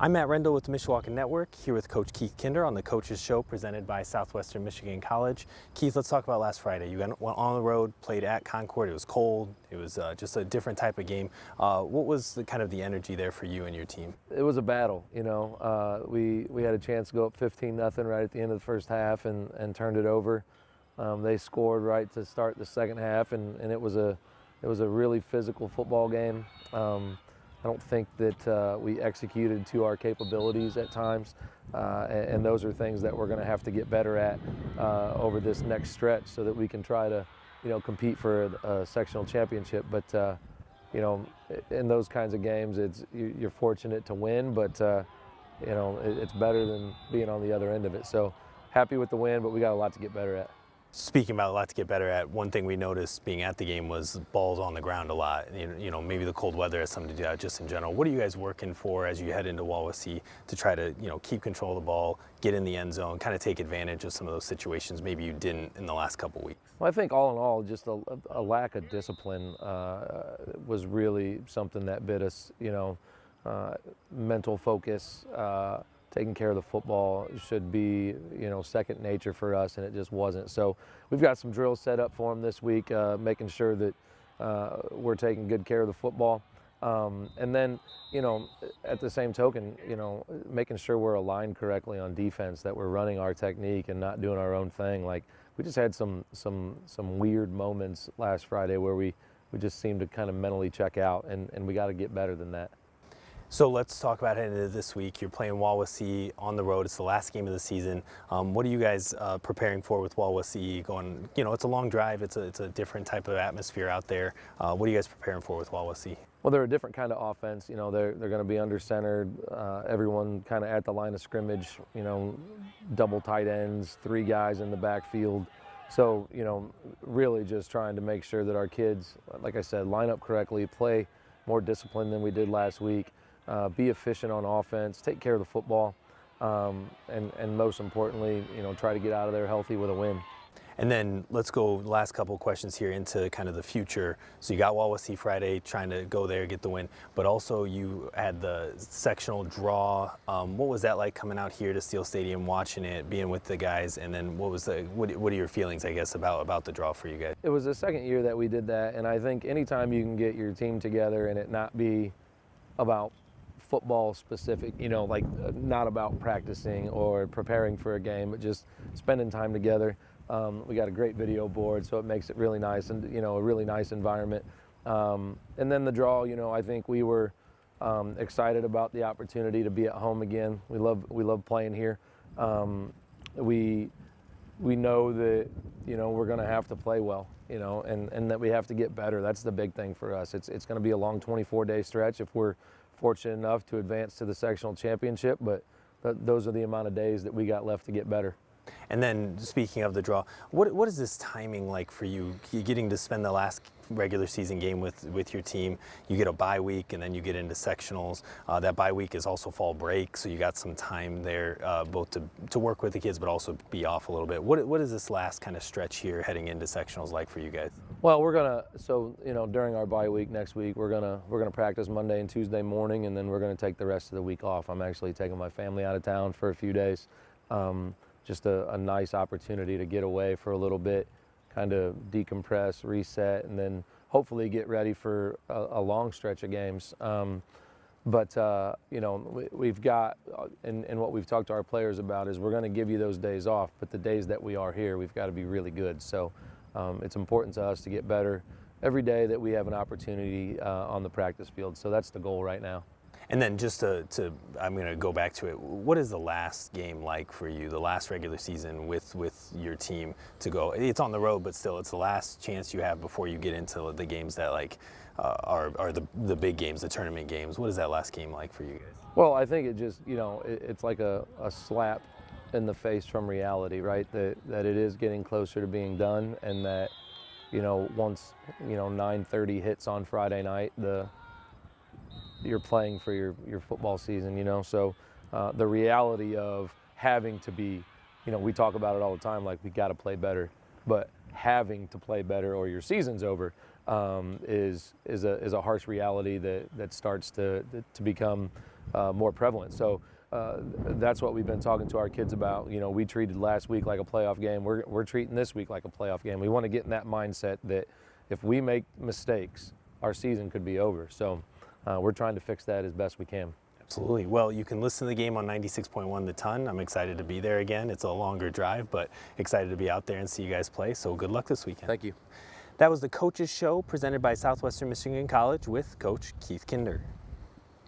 I'm Matt Rendell with the Mishawaka Network, here with Coach Keith Kinder on the Coaches Show presented by Southwestern Michigan College. Keith, let's talk about last Friday. You went on the road, played at Concord. It was cold. It was just a different type of game. What was the energy there for you and your team? It was a battle, you know. We had a chance to go up 15-0 right at the end of the first half and turned it over. They scored right to start the second half, and it was a really physical football game. I don't think that we executed to our capabilities at times, and those are things that we're going to have to get better at over this next stretch so that we can try to, compete for a sectional championship. But in those kinds of games, you're fortunate to win, but it's better than being on the other end of it. So happy with the win, but we got a lot to get better at. Speaking about a lot to get better at, one thing we noticed being at the game was balls on the ground a lot. Maybe the cold weather has something to do with that just in general. What are you guys working for as you head into Wawasee to try to, keep control of the ball, get in the end zone, kind of take advantage of some of those situations maybe you didn't in the last couple weeks? Well, I think all in all, just a lack of discipline was really something that bit us. Mental focus, taking care of the football should be, second nature for us, and it just wasn't. So we've got some drills set up for them this week, making sure that we're taking good care of the football. And then, at the same token, making sure we're aligned correctly on defense, that we're running our technique and not doing our own thing. Like, we just had some weird moments last Friday where we just seemed to kind of mentally check out, and we got to get better than that. So let's talk about heading into this week. You're playing Wawasee on the road. It's the last game of the season. What are you guys preparing for with Wawasee? Going, it's a long drive. It's a different type of atmosphere out there. What are you guys preparing for with Wawasee? Well, they're a different kind of offense. They're going to be under centered. Everyone kind of at the line of scrimmage. Double tight ends, 3 guys in the backfield. So really just trying to make sure that our kids, like I said, line up correctly, play more disciplined than we did last week. Be efficient on offense, take care of the football, and most importantly, try to get out of there healthy with a win. And then let's go last couple of questions here into kind of the future. So you got Wawasee Friday, trying to go there, get the win, but also you had the sectional draw. What was that like coming out here to Steel Stadium, watching it, being with the guys, and then what are your feelings, I guess, about the draw for you guys? It was the second year that we did that, and I think anytime you can get your team together and it not be about football specific, like not about practicing or preparing for a game, but just spending time together. We got a great video board, so it makes it really nice and, a really nice environment. And then the draw, I think we were excited about the opportunity to be at home again. We love playing here. We know that, we're going to have to play well, and that we have to get better. That's the big thing for us. It's going to be a long 24-day stretch if we're fortunate enough to advance to the sectional championship, but those are the amount of days that we got left to get better. And then speaking of the draw, what is this timing like for you? You getting to spend the last regular season game with your team. You get a bye week, and then you get into sectionals. That bye week is also fall break, so you got some time there both to work with the kids, but also be off a little bit. What is this last kind of stretch here heading into sectionals like for you guys? Well, during our bye week next week, we're gonna practice Monday and Tuesday morning, and then we're gonna take the rest of the week off. I'm actually taking my family out of town for a few days. Just a nice opportunity to get away for a little bit, kind of decompress, reset, and then hopefully get ready for a long stretch of games. We've got, and what we've talked to our players about is we're going to give you those days off, but the days that we are here, we've got to be really good. So it's important to us to get better every day that we have an opportunity on the practice field. So that's the goal right now. And then just I'm going to go back to it. What is the last game like for you, the last regular season with your team to go? It's on the road, but still, it's the last chance you have before you get into the games that are the big games, the tournament games. What is that last game like for you guys? Well, I think it just, it's like a slap in the face from reality, right? That it is getting closer to being done, and that, once, 9:30 hits on Friday night, you're playing for your football season, so the reality of having to be, we talk about it all the time, like we got to play better, but having to play better or your season's over is a harsh reality that starts to become more prevalent. So that's what we've been talking to our kids about. You know, we treated last week like a playoff game. We're treating this week like a playoff game. We want to get in that mindset that if we make mistakes, our season could be over. So we're trying to fix that as best we can. Absolutely. Well, you can listen to the game on 96.1 The Ton. I'm excited to be there again. It's a longer drive, but excited to be out there and see you guys play. So good luck this weekend. Thank you. That was the Coaches Show presented by Southwestern Michigan College with Coach Keith Kinder.